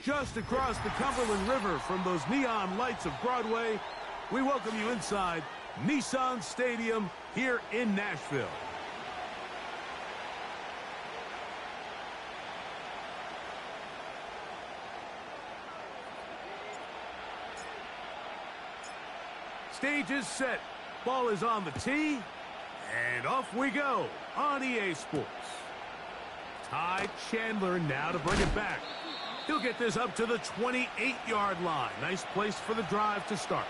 Just across the Cumberland River from those neon lights of Broadway, we welcome you inside Nissan Stadium here in Nashville. Stage is set. Ball is on the tee. And off we go on EA Sports. Ty Chandler now to bring it back. He'll get this up to the 28-yard line. Nice place for the drive to start.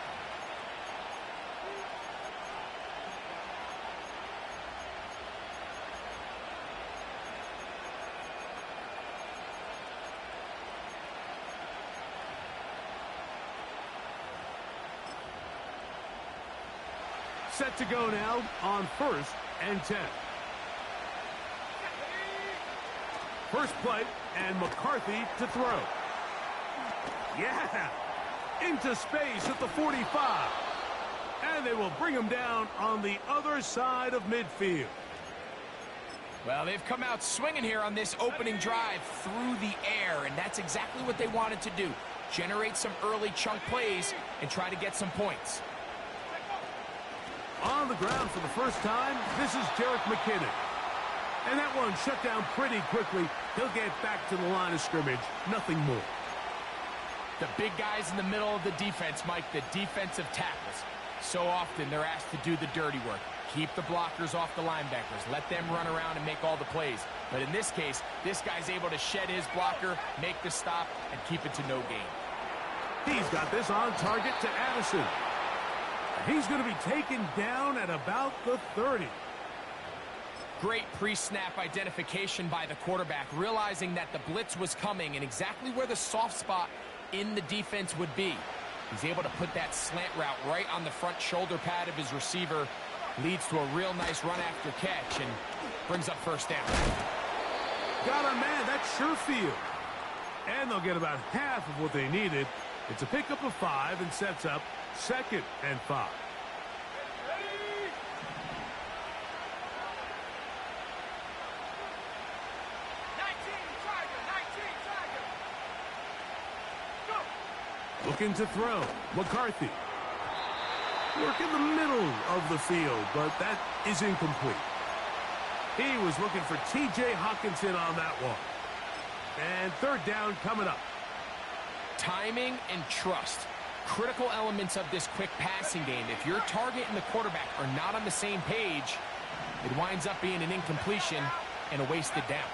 Set to go now on 1st and 10. First play, and McCarthy to throw. Yeah! Into space at the 45. And they will bring him down on the other side of midfield. Well, they've come out swinging here on this opening drive through the air, and that's exactly what they wanted to do. Generate some early chunk plays and try to get some points. On the ground for the first time, this is Jerick McKinnon. And that one shut down pretty quickly. He'll get back to the line of scrimmage. Nothing more. The big guys in the middle of the defense, Mike, the defensive tackles. So often they're asked to do the dirty work. Keep the blockers off the linebackers. Let them run around and make all the plays. But in this case, this guy's able to shed his blocker, make the stop, and keep it to no gain. He's got this on target to Addison. He's going to be taken down at about the 30. Great pre-snap identification by the quarterback, realizing that the blitz was coming and exactly where the soft spot in the defense would be. He's able to put that slant route right on the front shoulder pad of his receiver. Leads to a real nice run after catch and brings up first down. Got a man, that's Sherfield. And they'll get about half of what they needed. It's a pickup of 5 and sets up 2nd and 5. Looking to throw. McCarthy. Work in the middle of the field, but that is incomplete. He was looking for T.J. Hawkinson on that one. And 3rd down coming up. Timing and trust. Critical elements of this quick passing game. If your target and the quarterback are not on the same page, it winds up being an incompletion and a wasted down.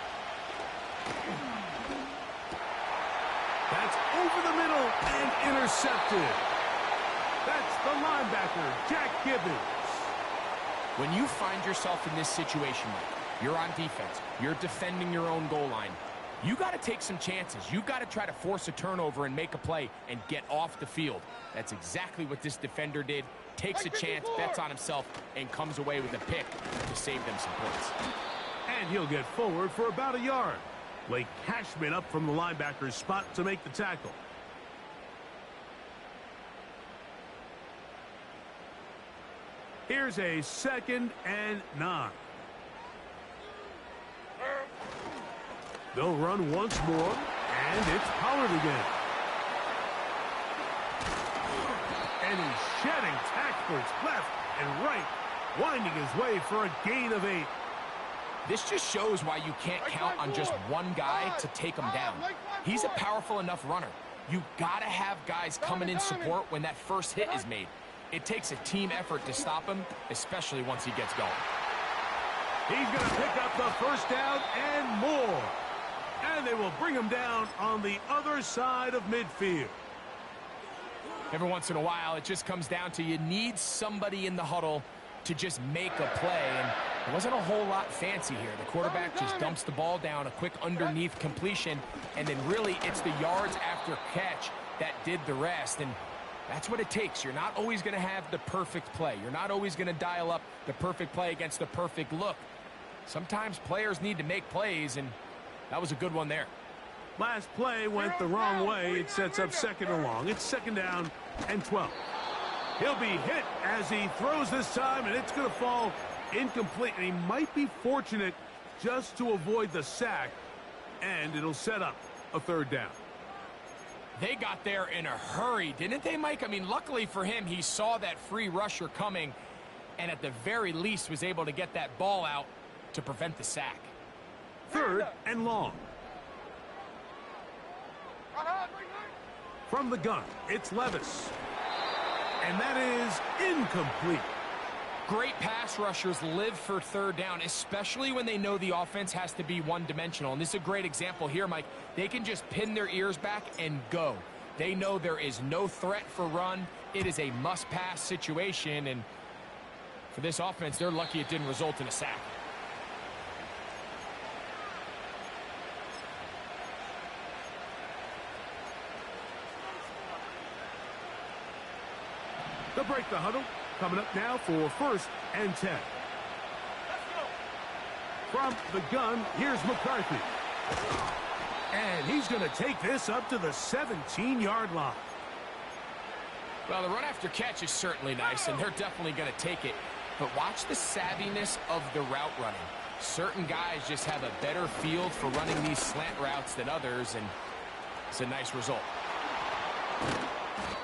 That's over the middle and intercepted. That's the linebacker, Jack Gibbons. When you find yourself in this situation, you're on defense, you're defending your own goal line, you got to take some chances. You got to try to force a turnover and make a play and get off the field. That's exactly what this defender did. Takes a chance, bets on himself, and comes away with a pick to save them some points. And he'll get forward for about a yard. Blake Cashman up from the linebacker's spot to make the tackle. Here's a 2nd and 9. They'll run once more, and it's Pollard again. And he's shedding tacklers left and right, winding his way for a gain of 8. This just shows why you can't count on just one guy to take him down. He's a powerful enough runner. You gotta have guys coming in support when that first hit is made. It takes a team effort to stop him, especially once he gets going. He's gonna pick up the 1st down and more. And they will bring him down on the other side of midfield. Every once in a while, it just comes down to you need somebody in the huddle to just make a play, and it wasn't a whole lot fancy here. The quarterback just dumps the ball down, a quick underneath completion, and then really it's the yards after catch that did the rest, and that's what it takes. You're not always going to have the perfect play. You're not always going to dial up the perfect play against the perfect look. Sometimes players need to make plays, and that was a good one there. Last play went the wrong way. It sets up 2nd and long. It's 2nd down and 12. He'll be hit as he throws this time, and it's going to fall incomplete. And he might be fortunate just to avoid the sack, and it'll set up a 3rd down. They got there in a hurry, didn't they, Mike? I mean, luckily for him, he saw that free rusher coming and at the very least was able to get that ball out to prevent the sack. 3rd and long. From the gun, it's Levis. And that is incomplete. Great pass rushers live for 3rd down, especially when they know the offense has to be one-dimensional. And this is a great example here, Mike. They can just pin their ears back and go. They know there is no threat for run. It is a must-pass situation. And for this offense, they're lucky it didn't result in a sack. They'll break the huddle. Coming up now for 1st and 10. From the gun, here's McCarthy. And he's going to take this up to the 17-yard line. Well, the run after catch is certainly nice, and they're definitely going to take it. But watch the savviness of the route running. Certain guys just have a better feel for running these slant routes than others, and it's a nice result.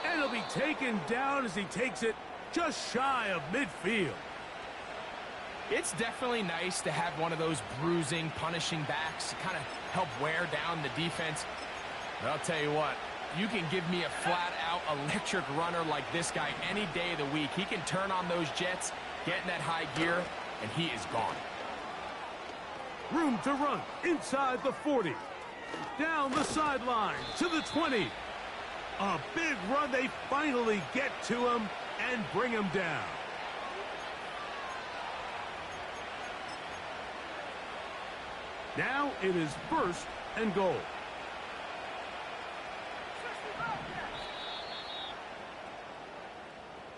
And he'll be taken down as he takes it just shy of midfield. It's definitely nice to have one of those bruising, punishing backs to kind of help wear down the defense. But I'll tell you what, you can give me a flat-out electric runner like this guy any day of the week. He can turn on those jets, get in that high gear, and he is gone. Room to run inside the 40. Down the sideline to the 20. A big run. They finally get to him and bring him down. Now it is 1st and goal.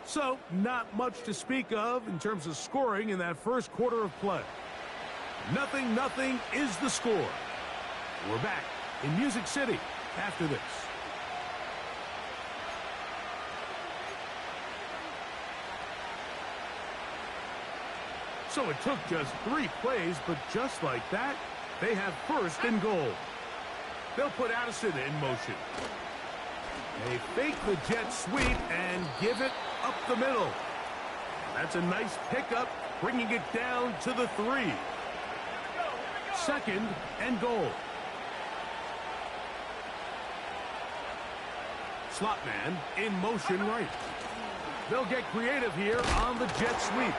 So, not much to speak of in terms of scoring in that first quarter of play. 0-0 is the score. We're back in Music City after this. So it took just 3 plays, but just like that, they have 1st and goal. They'll put Addison in motion. They fake the jet sweep and give it up the middle. That's a nice pickup, bringing it down to the 3. 2nd and goal. Slot man in motion right. They'll get creative here on the jet sweep.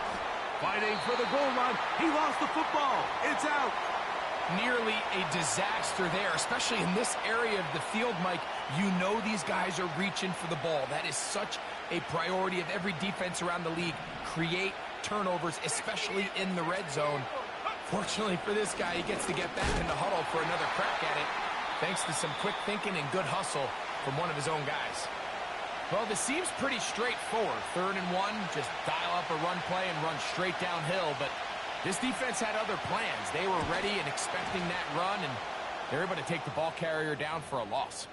Fighting for the goal line. He lost the football. It's out. Nearly a disaster there, especially in this area of the field, Mike. You know these guys are reaching for the ball. That is such a priority of every defense around the league. Create turnovers, especially in the red zone. Fortunately for this guy, he gets to get back in the huddle for another crack at it, thanks to some quick thinking and good hustle from one of his own guys. Well, this seems pretty straightforward. 3rd and 1, just dial up a run play and run straight downhill. But this defense had other plans. They were ready and expecting that run, and they're able to take the ball carrier down for a loss.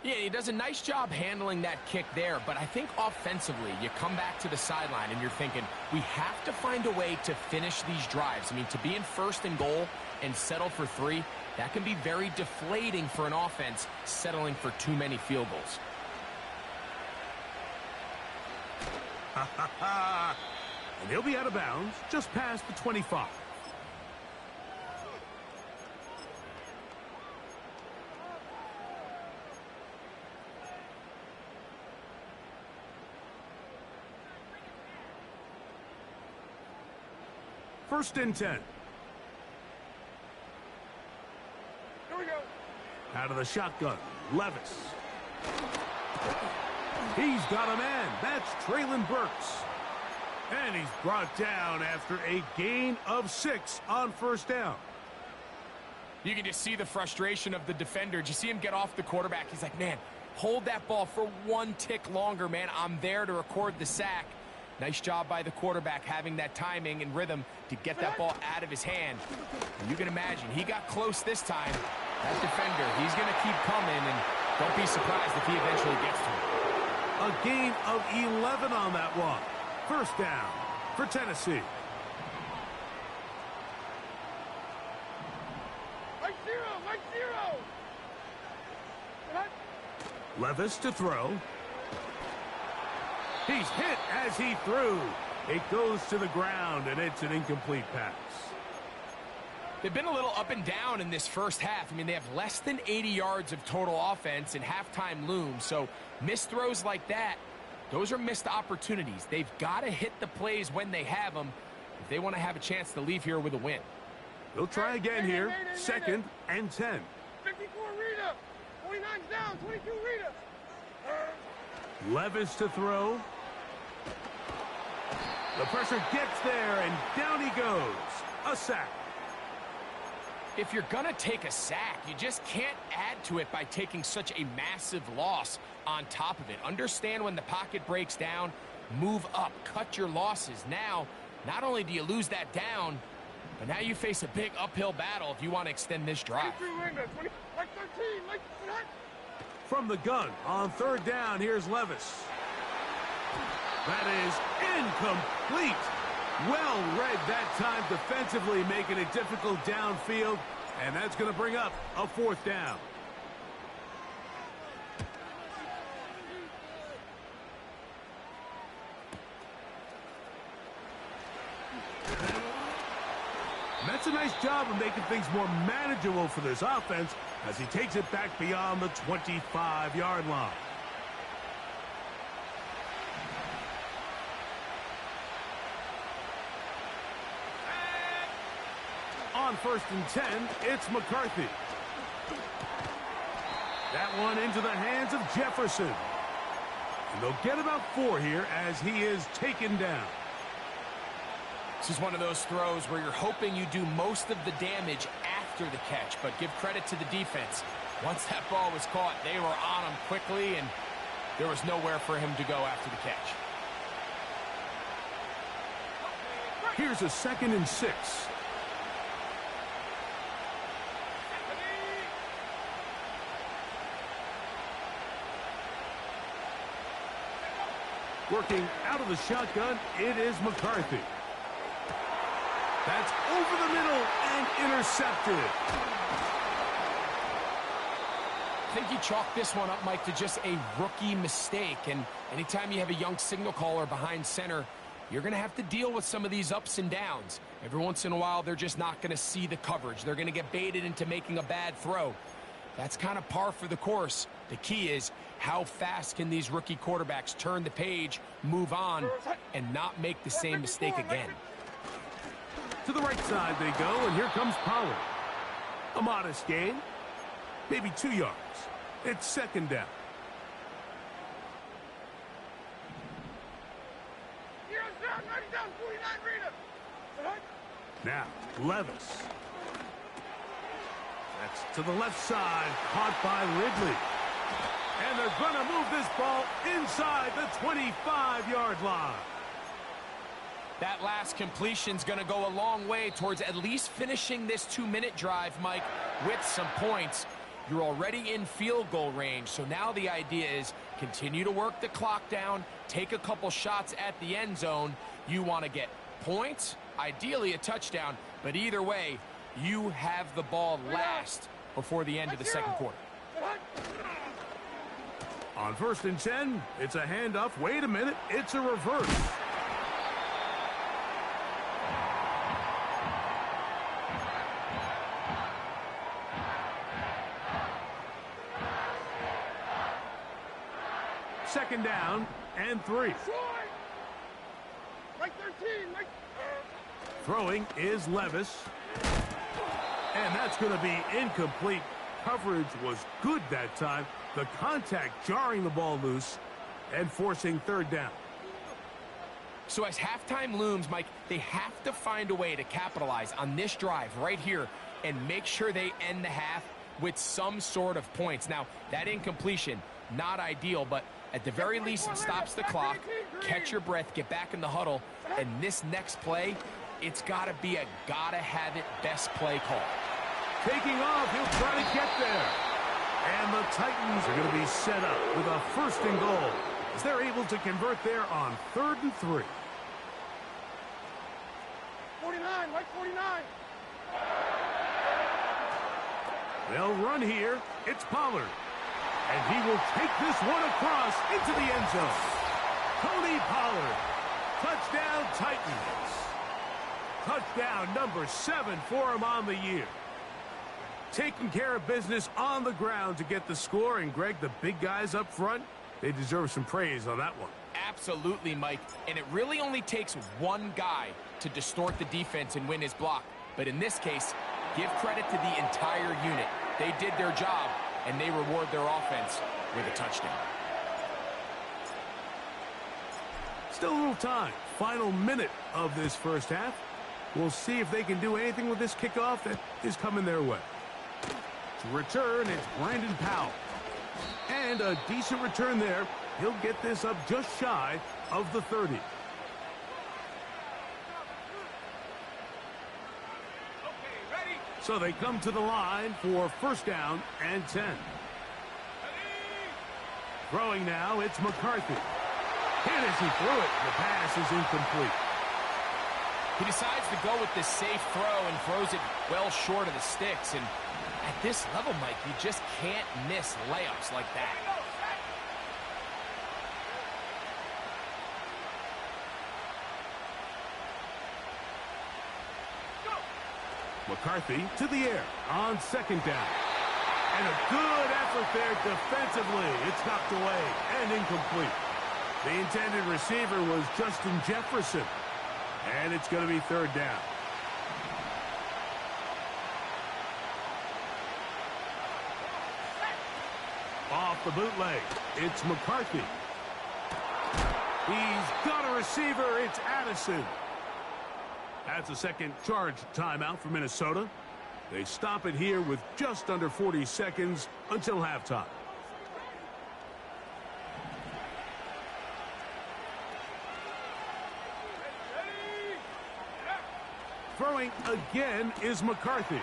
Yeah, he does a nice job handling that kick there, but I think offensively, you come back to the sideline and you're thinking, we have to find a way to finish these drives. I mean, to be in 1st and goal and settle for 3, that can be very deflating for an offense settling for too many field goals. And he'll be out of bounds just past the 25. First and 10. Here we go. Out of the shotgun, Levis. He's got a man. That's Traylon Burks. And he's brought down after a gain of 6 on 1st down. You can just see the frustration of the defender. Did you see him get off the quarterback? He's like, man, hold that ball for 1 tick longer, man. I'm there to record the sack. Nice job by the quarterback having that timing and rhythm to get that ball out of his hand. And you can imagine, he got close this time. That defender, he's going to keep coming, and don't be surprised if he eventually gets to him. A gain of 11 on that one. 1st down for Tennessee. Right zero. Levis to throw. He's hit as he threw. It goes to the ground, and it's an incomplete pass. They've been a little up and down in this first half. I mean, they have less than 80 yards of total offense, and halftime looms. So missed throws like that, those are missed opportunities. They've got to hit the plays when they have them if they want to have a chance to leave here with a win. They'll try again here. 2nd and 10. 54 Rita. 49's down. 22 Rita. Levis to throw. The pressure gets there, and down he goes. A sack. If you're going to take a sack, you just can't add to it by taking such a massive loss on top of it. Understand when the pocket breaks down, move up, cut your losses. Now, not only do you lose that down, but now you face a big uphill battle if you want to extend this drive. From the gun on 3rd down, here's Levis. That is incomplete. Well read that time defensively, making it difficult downfield, and that's going to bring up a 4th down. That's a nice job of making things more manageable for this offense as he takes it back beyond the 25-yard line. On 1st and 10, it's McCarthy. That one into the hands of Jefferson. And they'll get about 4 here as he is taken down. This is one of those throws where you're hoping you do most of the damage after the catch, but give credit to the defense. Once that ball was caught, they were on him quickly, and there was nowhere for him to go after the catch. Here's a 2nd and 6. Working out of the shotgun, it is McCarthy. That's over the middle and intercepted. I think you chalk this one up, Mike, to just a rookie mistake. And anytime you have a young signal caller behind center, you're going to have to deal with some of these ups and downs. Every once in a while, they're just not going to see the coverage. They're going to get baited into making a bad throw. That's kind of par for the course. The key is how fast can these rookie quarterbacks turn the page, move on, and not make the same mistake again. To the right side they go, and here comes Pollard. A modest gain, maybe 2 yards. It's 2nd down. Now, Levis. That's to the left side, caught by Ridley. And they're going to move this ball inside the 25-yard line. That last completion's going to go a long way towards at least finishing this 2-minute drive, Mike, with some points. You're already in field goal range, so now the idea is continue to work the clock down, take a couple shots at the end zone. You want to get points, ideally a touchdown, but either way, you have the ball last before the end of the 2nd quarter. On 1st and 10, it's a handoff. Wait a minute, it's a reverse. Second down and 3. Mike 13, Mike. Throwing is Levis. And that's going to be incomplete. Coverage was good that time. The contact jarring the ball loose and forcing 3rd down. So as halftime looms, Mike, they have to find a way to capitalize on this drive right here and make sure they end the half with some sort of points. Now, that incompletion, not ideal, but at the very least, it stops the clock. Catch your breath, get back in the huddle, and this next play, it's got to be a gotta-have-it best play call. Taking off, he'll try to get there. And the Titans are going to be set up with a 1st and goal as they're able to convert there on 3rd and 3. 49, Mike 49. They'll run here. It's Pollard. And he will take this one across into the end zone. Tony Pollard. Touchdown, Titans. Touchdown number 7 for him on the year. Taking care of business on the ground to get the score. And, Greg, the big guys up front, they deserve some praise on that one. Absolutely, Mike. And it really only takes one guy to distort the defense and win his block. But in this case, give credit to the entire unit. They did their job, and they reward their offense with a touchdown. Still a little time. Final minute of this first half. We'll see if they can do anything with this kickoff that is coming their way. To return, it's Brandon Powell. And a decent return there. He'll get this up just shy of the 30. So they come to the line for first down and 10. Throwing now, it's McCarthy. And as he threw it, the pass is incomplete. He decides to go with this safe throw and throws it well short of the sticks. And at this level, Mike, you just can't miss layups like that. McCarthy to the air on second down. And a good effort there defensively. It's knocked away and incomplete. The intended receiver was Justin Jefferson. And it's going to be third down. Off the bootleg, it's McCarthy. He's got a receiver. It's Addison. That's a second charge timeout for Minnesota. They stop it here with just under 40 seconds until halftime. Throwing again is McCarthy.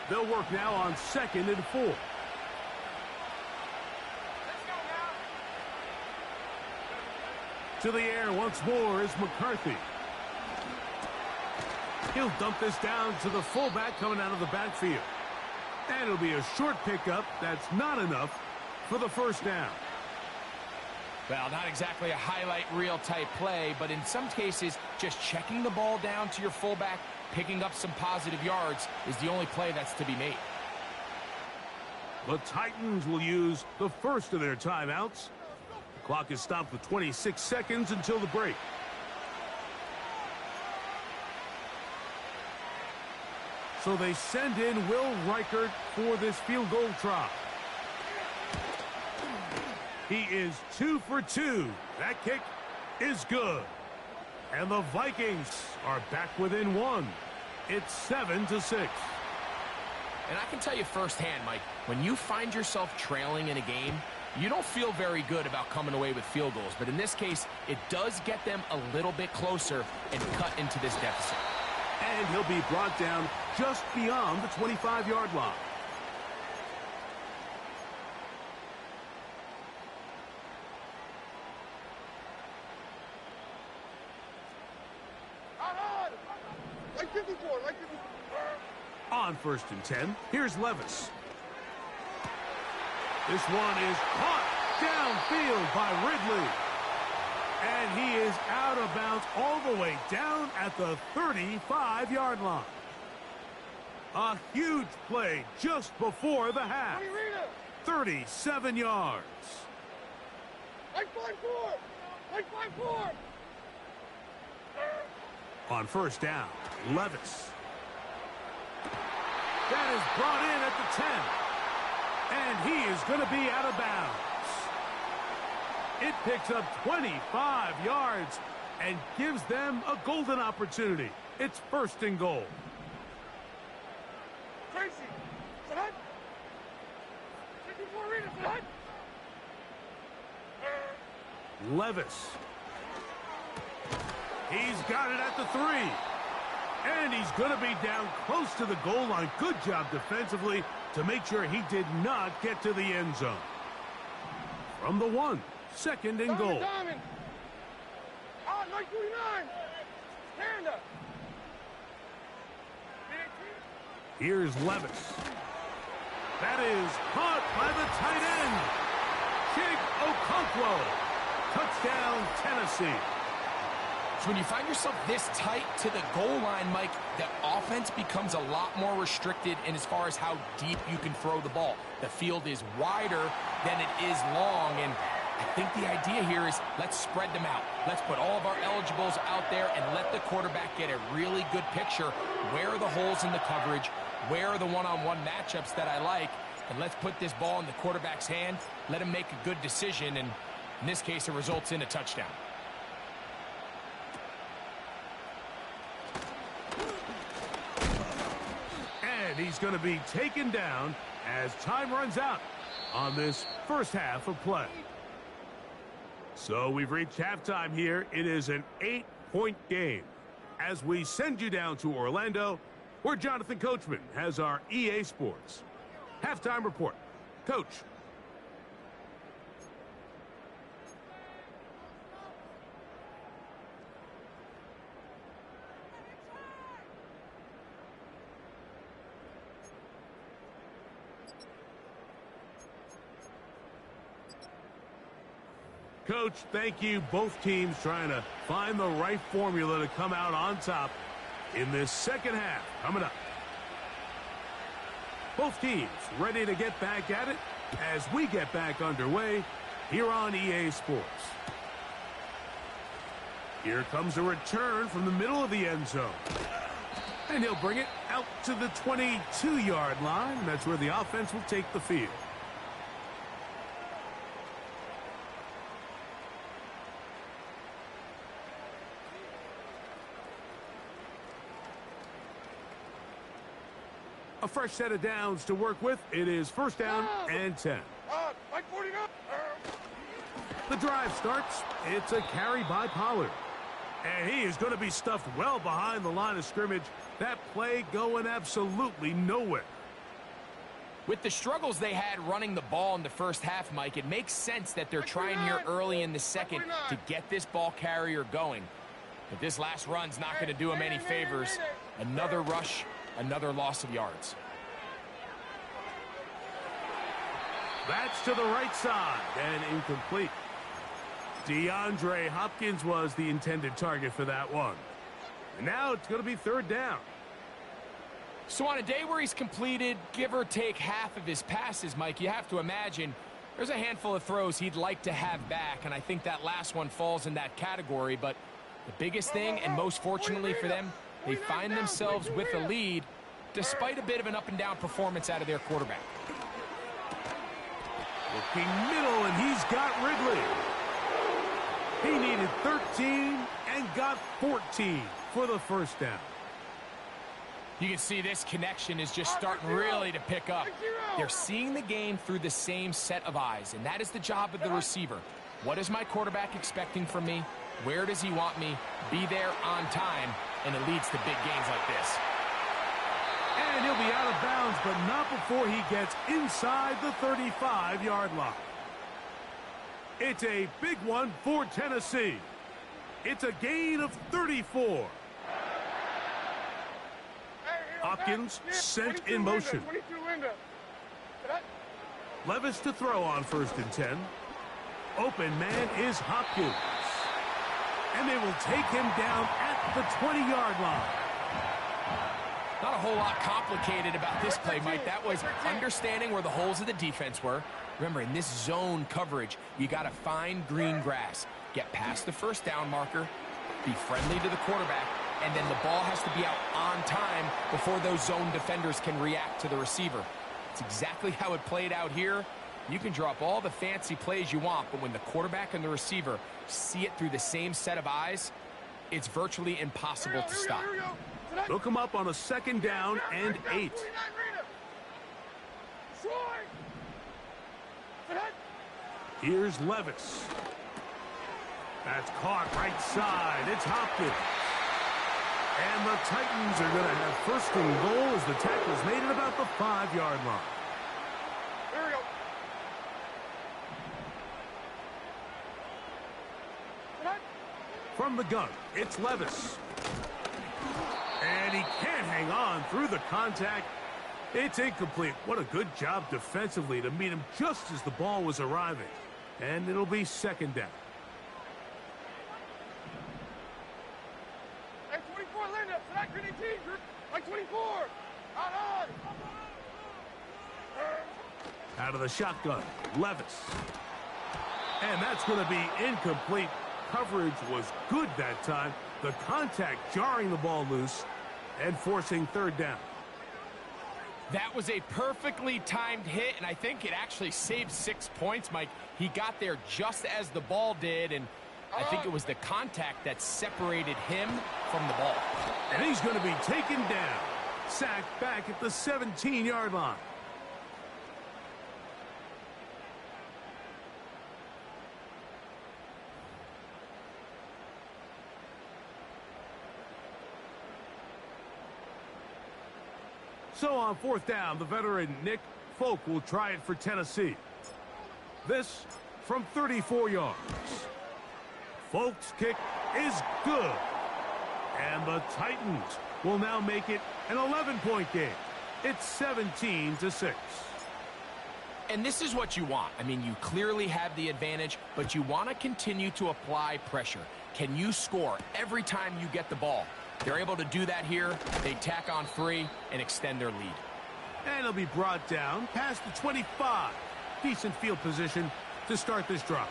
They'll work now on 2nd and 4. To the air once more is McCarthy. He'll dump this down to the fullback coming out of the backfield. And it'll be a short pickup. That's not enough for the first down. Well, not exactly a highlight reel type play, but in some cases, just checking the ball down to your fullback, picking up some positive yards is the only play that's to be made. The Titans will use the first of their timeouts. The clock is stopped with 26 seconds until the break. So they send in Will Reichert for this field goal try. He is 2 for 2. That kick is good. And the Vikings are back within 1. It's 7-6. And I can tell you firsthand, Mike, when you find yourself trailing in a game, you don't feel very good about coming away with field goals. But in this case, it does get them a little bit closer and cut into this deficit. And he'll be brought down just beyond the 25-yard line. On 1st and 10, here's Levis. This one is caught downfield by Ridley. And he is out of bounds all the way down at the 35-yard line. A huge play just before the half. 37 yards. On 1st down, Levis. That is brought in at the 10. And he is going to be out of bounds. It picks up 25 yards and gives them a golden opportunity. It's 1st and goal. Levis. He's got it at the 3. And he's going to be down close to the goal line. Good job defensively to make sure he did not get to the end zone. From the 1, Second and goal. Diamond. Ah, 929. Panda. Here's Levis. That is caught by the tight end. Chig Okonkwo. Touchdown, Tennessee. So when you find yourself this tight to the goal line, Mike, the offense becomes a lot more restricted in as far as how deep you can throw the ball. The field is wider than it is long, and I think the idea here is let's spread them out. Let's put all of our eligibles out there and let the quarterback get a really good picture. Where are the holes in the coverage? Where are the one-on-one matchups that I like? And let's put this ball in the quarterback's hand. Let him make a good decision, and in this case, it results in a touchdown. And he's going to be taken down as time runs out on this first half of play. So we've reached halftime here. It is an 8-point game as we send you down to Orlando, where Jonathan Coachman has our EA Sports halftime report. Coach. Coach, thank you. Both teams trying to find the right formula to come out on top in this second half. Coming up. Both teams ready to get back at it as we get back underway here on EA Sports. Here comes a return from the middle of the end zone. And he'll bring it out to the 22-yard line. That's where the offense will take the field. A fresh set of downs to work with. It is first down and 10. Like 49. The drive starts. It's a carry by Pollard. And he is going to be stuffed well behind the line of scrimmage. That play going absolutely nowhere. With the struggles they had running the ball in the first half, Mike, it makes sense that they're trying here early in the second to get this ball carrier going. But this last run's not going to do him any favors. Another rush. Another loss of yards. That's to the right side and incomplete. DeAndre Hopkins was the intended target for that one. And now it's going to be third down. So on a day where he's completed, give or take half of his passes, Mike, you have to imagine there's a handful of throws he'd like to have back, and I think that last one falls in that category. But the biggest thing, and most fortunately for them, they find themselves with a lead despite a bit of an up-and-down performance out of their quarterback. Looking middle, and he's got Ridley. He needed 13 and got 14 for the first down. You can see this connection is just starting really to pick up. They're seeing the game through the same set of eyes, and that is the job of the receiver. What is my quarterback expecting from me? Where does he want me? Be there on time, and it leads to big gains like this. And he'll be out of bounds, but not before he gets inside the 35-yard line. It's a big one for Tennessee. It's a gain of 34. Hopkins sent in motion. Levis to throw on first and 10. Open man is Hopkins. And they will take him down at the 20-yard line. Not a whole lot complicated about this play, Mike. That was understanding where the holes of the defense were. Remember, in this zone coverage, you got to find green grass. Get past the first down marker, be friendly to the quarterback, and then the ball has to be out on time before those zone defenders can react to the receiver. It's exactly how it played out here. You can draw up all the fancy plays you want, but when the quarterback and the receiver see it through the same set of eyes, it's virtually impossible to stop. Look him up on a second down and 8. Here's Levis. That's caught right side. It's Hopkins. And the Titans are going to have first and goal as the tackle's made at about the 5-yard line. From the gun, it's Levis. And he can't hang on through the contact. It's incomplete. What a good job defensively to meet him just as the ball was arriving. And it'll be second down. Hey, 24, Linda. Select 18. Like 24. Out. Out of the shotgun, Levis. And that's going to be incomplete. Coverage was good that time. The contact jarring the ball loose and forcing third down. That was a perfectly timed hit, and I think it actually saved 6 points, Mike. He got there just as the ball did, and I think it was the contact that separated him from the ball. And he's going to be taken down. Sacked back at the 17-yard line. So on fourth down, the veteran Nick Folk will try it for Tennessee. This from 34 yards. Folk's kick is good. And the Titans will now make it an 11-point game. It's 17-6. And this is what you want. I mean, you clearly have the advantage, but you want to continue to apply pressure. Can you score every time you get the ball? They're able to do that here. They tack on 3 and extend their lead. And it'll be brought down past the 25. Decent field position to start this drive.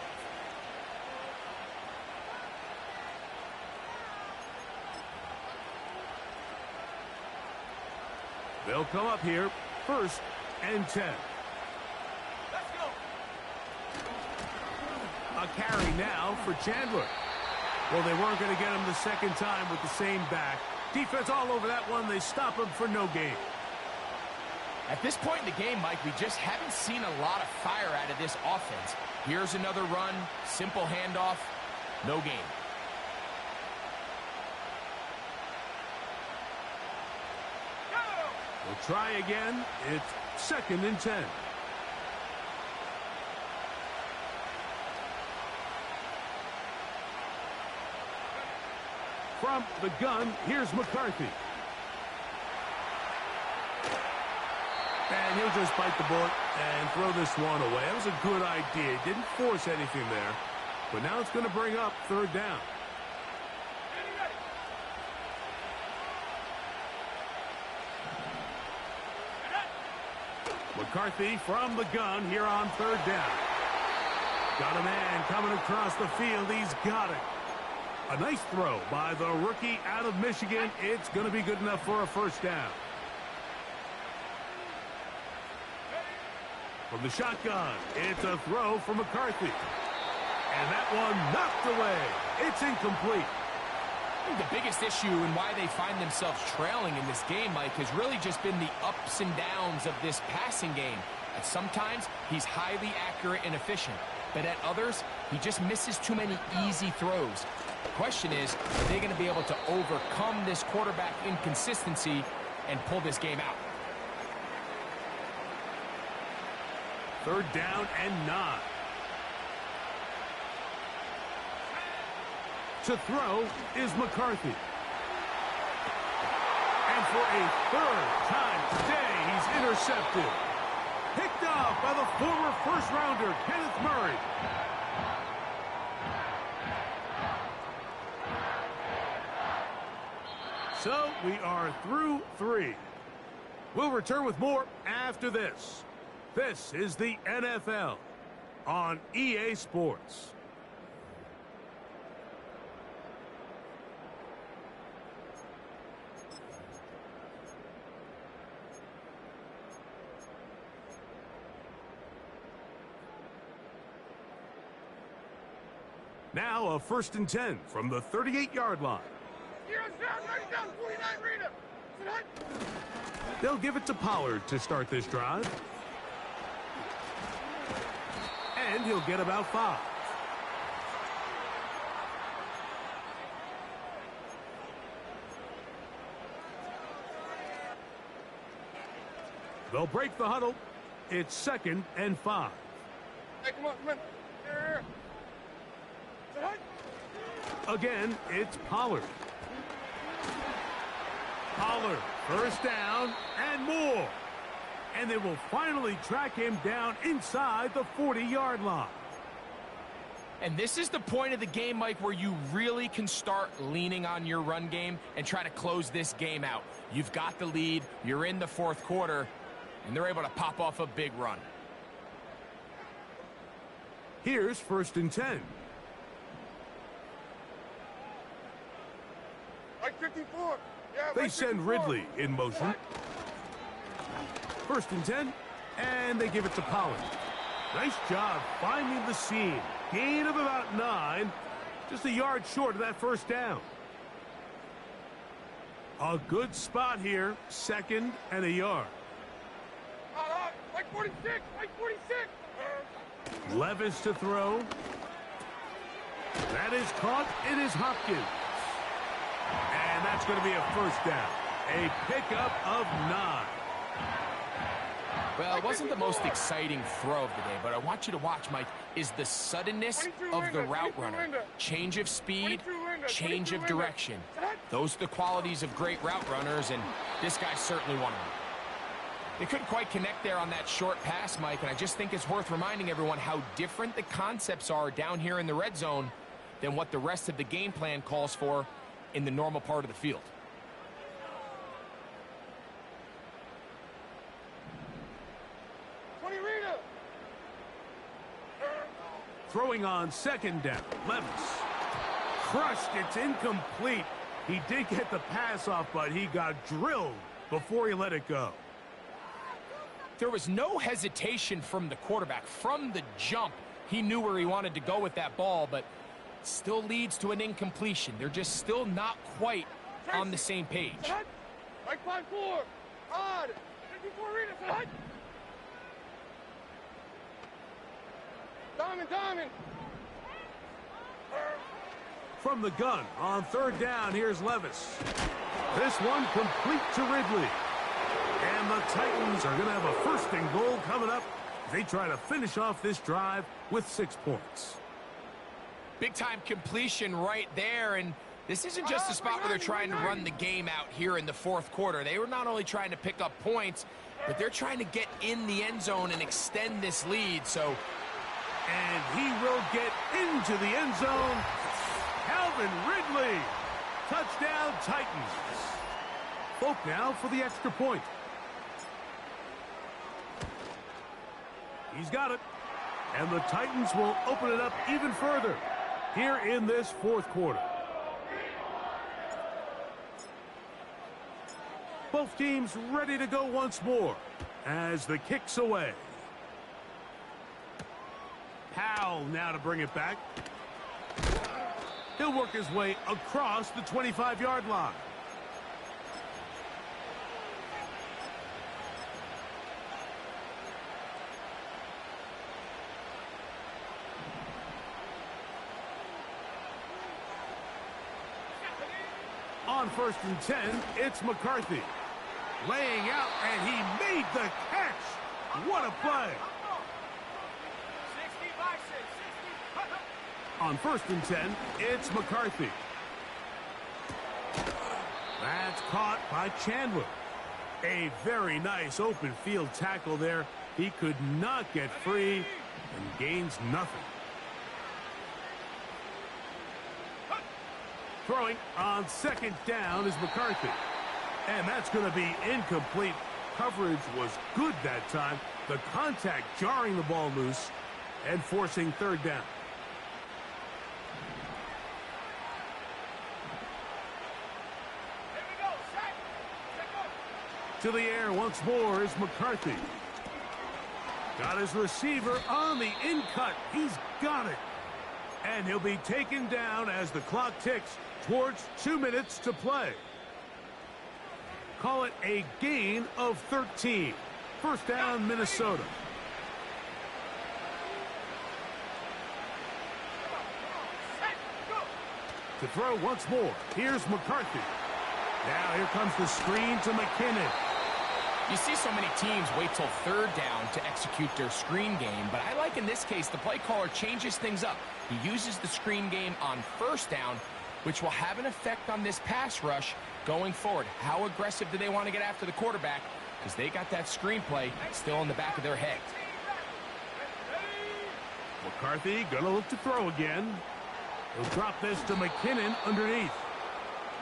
They'll come up here, 1st and 10. Let's go. A carry now for Chandler. Well, they weren't going to get him the second time with the same back. Defense all over that one. They stop him for no gain. At this point in the game, Mike, we just haven't seen a lot of fire out of this offense. Here's another run, simple handoff, no gain. We'll try again. It's 2nd and 10. From the gun, here's McCarthy. And he'll just bite the bullet and throw this one away. That was a good idea. He didn't force anything there. But now it's going to bring up 3rd down. McCarthy from the gun here on 3rd down. Got a man coming across the field. He's got it. A nice throw by the rookie out of Michigan. It's going to be good enough for a 1st down. From the shotgun, it's a throw for McCarthy. And that one knocked away. It's incomplete. I think the biggest issue and why they find themselves trailing in this game, Mike, has really just been the ups and downs of this passing game. At sometimes, he's highly accurate and efficient. But at others, he just misses too many easy throws. The question is, are they going to be able to overcome this quarterback inconsistency and pull this game out? 3rd down and 9. To throw is McCarthy. And for a 3rd time today, he's intercepted. Picked off by the former 1st-rounder, Kenneth Murray. So we are through 3. We'll return with more after this. This is the NFL on EA Sports. Now a 1st and 10 from the 38-yard line. Heroes down, 49 Rita. They'll give it to Pollard to start this drive. And he'll get about 5. They'll break the huddle. It's 2nd and 5. Hey, come on. Here. Again, it's Pollard. Pollard, first down and more. And they will finally track him down inside the 40-yard line. And this is the point of the game, Mike, where you really can start leaning on your run game and try to close this game out. You've got the lead, you're in the fourth quarter, and they're able to pop off a big run. Here's 1st and 10. Like 54. Yeah, They like send 54. Ridley in motion. 1st and 10, and they give it to Pollard. Nice job finding the seam. Gain of about 9, just a yard short of that first down. A good spot here, 2nd and a yard. Like 46, like 46. Levis to throw. That is caught. It is Hopkins. And that's going to be a first down. A pickup of 9. Well, it wasn't the most exciting throw of the day, but I want you to watch, Mike, is the suddenness of the route runner. Change of speed, change of direction. Those are the qualities of great route runners, and this guy's certainly one of them. They couldn't quite connect there on that short pass, Mike, and I just think it's worth reminding everyone how different the concepts are down here in the red zone than what the rest of the game plan calls for in the normal part of the field. Throwing on 2nd down, Levis. Crushed, it's incomplete. He did get the pass off, but he got drilled before he let it go. There was no hesitation from the quarterback. From the jump, he knew where he wanted to go with that ball, but it still leads to an incompletion. They're just still not quite on the same page. Like 5-4. Odd. 54 readers. Diamond. From the gun on 3rd down, here's Levis. This one complete to Ridley. And the Titans are going to have a 1st and goal coming up. They try to finish off this drive with 6 points. Big-time completion right there, and this isn't just a spot where they're trying to run the game out here in the fourth quarter. They were not only trying to pick up points, but they're trying to get in the end zone and extend this lead, so... And he will get into the end zone. Calvin Ridley. Touchdown, Titans. Folk now for the extra point. He's got it. And the Titans will open it up even further here in this fourth quarter. Both teams ready to go once more as the kick's away. Powell now to bring it back. He'll work his way across the 25-yard line. On 1st and 10, it's McCarthy. Laying out, and he made the catch. What a play. On 1st and 10, it's McCarthy. That's caught by Chandler. A very nice open field tackle there. He could not get free and gains nothing. Throwing on 2nd down is McCarthy. And that's going to be incomplete. Coverage was good that time. The contact jarring the ball loose and forcing 3rd down. To the air once more is McCarthy. Got his receiver on the in-cut. He's got it. And he'll be taken down as the clock ticks towards 2 minutes to play. Call it a gain of 13. 1st down, Minnesota. To throw once more, here's McCarthy. Now here comes the screen to McKinnon. You see so many teams wait till 3rd down to execute their screen game, but I like in this case the play caller changes things up. He uses the screen game on 1st down which will have an effect on this pass rush going forward. How aggressive do they want to get after the quarterback? Because they got that screenplay still in the back of their head. McCarthy gonna look to throw again. He'll drop this to McKinnon underneath.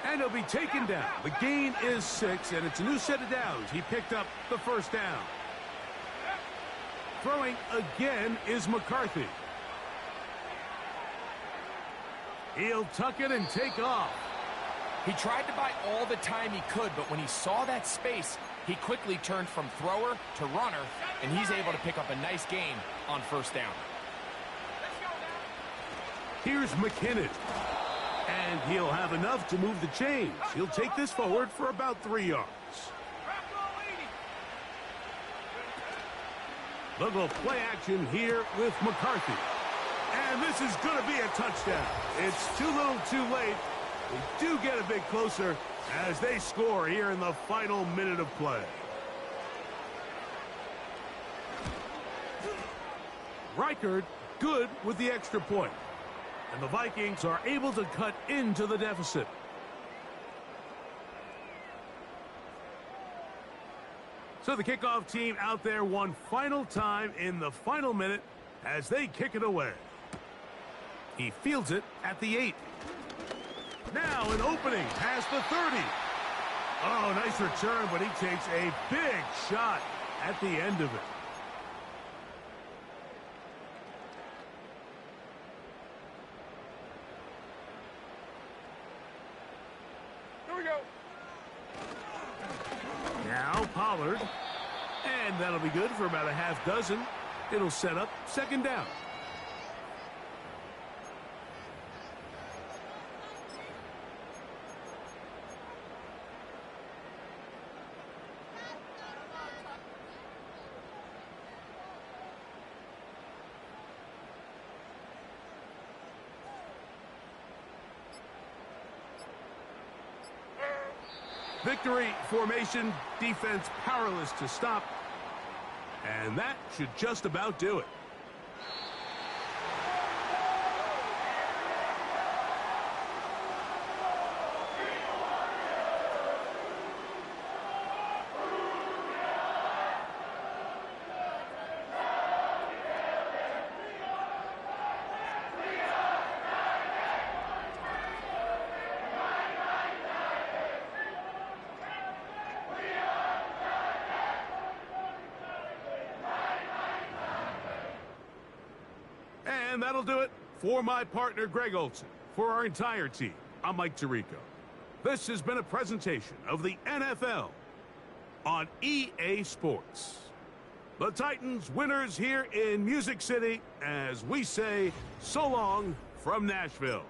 And he'll be taken down. The gain is 6, and it's a new set of downs. He picked up the first down. Throwing again is McCarthy. He'll tuck it and take off. He tried to buy all the time he could, but when he saw that space, he quickly turned from thrower to runner, and he's able to pick up a nice gain on first down. Here's McKinnon. And he'll have enough to move the chains. He'll take this forward for about 3 yards. Look at play action here with McCarthy. And this is going to be a touchdown. It's too little too late. They do get a bit closer as they score here in the final minute of play. Reichard good with the extra point. And the Vikings are able to cut into the deficit. So the kickoff team out there one final time in the final minute as they kick it away. He fields it at the 8. Now an opening past the 30. Oh, nice return, but he takes a big shot at the end of it. Now Pollard, and that'll be good for about a half dozen. It'll set up second down. Victory formation, defense powerless to stop. And that should just about do it. And that'll do it for my partner, Greg Olson. For our entire team, I'm Mike Tirico. This has been a presentation of the NFL on EA Sports. The Titans winners here in Music City as we say so long from Nashville.